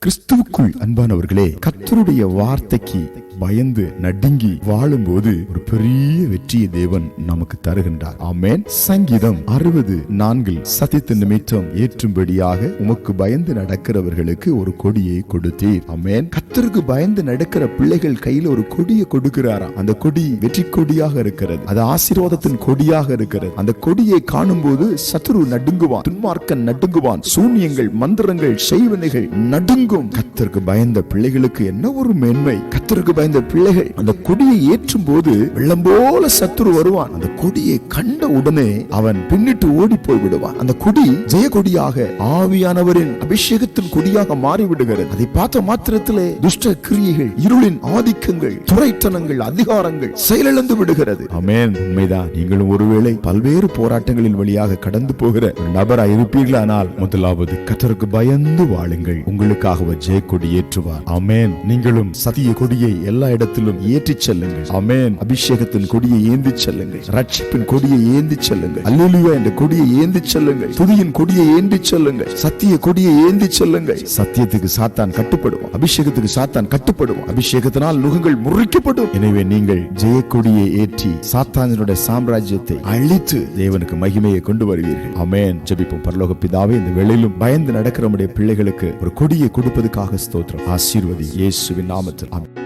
கிறிஸ்துவுக்குள் அன்பானவர்களே, கர்த்தருடைய வார்த்தைக்கு பயந்து நடுங்கி வாழும்போது ஒரு பெரிய வெற்றியை தேவன் நமக்கு தருகின்றார். ஆமென். சங்கீதம் 60:4 சத்தியத்தின் நிமித்தம் ஏற்றும்படியாக உமக்கு பயந்து நடக்கிறவர்களுக்கு ஒரு கொடியை கொடுத்தீர். ஆமென். கர்த்தருக்கு பயந்து நடக்கிற பிள்ளைகள் கையில ஒரு கொடியை கொடுக்கிறாராம். அந்த கொடி வெற்றி கொடியாக இருக்கிறது. அது ஆசீர்வாதத்தின் கொடியாக இருக்கிறது. அந்த கொடியை காணும் போது சத்துரு நடுங்குவான், துன்மார்க்கன் நடுங்குவான், சூனியங்கள், மந்திரங்கள், செய்வினைகள் நடுங்கும். கர்த்தருக்கு பயந்த பிள்ளைகளுக்கு என்ன ஒரு மேன்மை! கர்த்தருக்கு பயந்த பிள்ளைகள் அந்த கொடியை ஏற்றும் போது வெள்ளம் போல சத்துரு வருவான். அந்த கொடியை கண்ட உடனே அவன் பின்னிட்டு ஓடி போய் விடுவான். அந்த கொடி ஜெய கொடியாக, ஆவியானவரின் அபிஷேகத்தின் கொடியாக மாறிவிடுகிறது. அதை பார்த்த மாத்திரத்திலே துஷ்ட கிரியைகள், இருளின் ஆதிக்கங்கள், துரைத்தனங்கள், அதிகாரங்கள் செயலிழந்து விடுகிறது. ஆமென். உண்மைதான். நீங்களும் ஒருவேளை பல்வேறு போராட்டங்களின் வழியாக கடந்து போகிற ஒரு நபராய் இருப்பீர்களானால், முதலாவது கர்த்தருக்கு பயந்து வாழுங்கள். உங்களுக்காக ஜெய கொடி ஏற்றுவார். ஆமென். நீங்களும் சத்திய கொடியை எல்லா இடத்திலும் ஏற்றி செல்லுங்கள். ஆமென். அபிஷேகத்தின் கொடியை ஏந்தி செல்லுங்கள். ரட்சிப்பின் கொடியை ஏந்தி செல்லுங்கள். அல்லேலூயா என்ற கொடியை ஏந்தி செல்லுங்கள். துதியின் கொடியை ஏந்தி செல்லுங்கள். சத்திய கொடியை ஏந்தி செல்லுங்கள். சத்தியத்துக்கு சாத்தான் கட்டுப்படுவான். அபிஷேகத்துக்கு சாத்தான் கட்டுப்படுவான். அபிஷேகத்தினால் நுகங்கள் முறிக்கப்படும். எனவே நீங்கள் ஜெய கொடியை ஏற்றி சாத்தானுடைய சாம்ராஜ்யத்தை அழித்து தேவனுக்கு மகிமையை கொண்டு வருவீர்கள். ஆமென். ஜெபிப்போம். பரலோக பிதாவே, இந்த வேளையிலும் பயந்து நடக்கிற நம்முடைய பிள்ளைகளுக்கு ஒரு கொடியை கொடுப்பதற்காக ஸ்தோத்திரம். ஆசீர்வதி இயேசுவின் நாமத்தில். ஆமென்.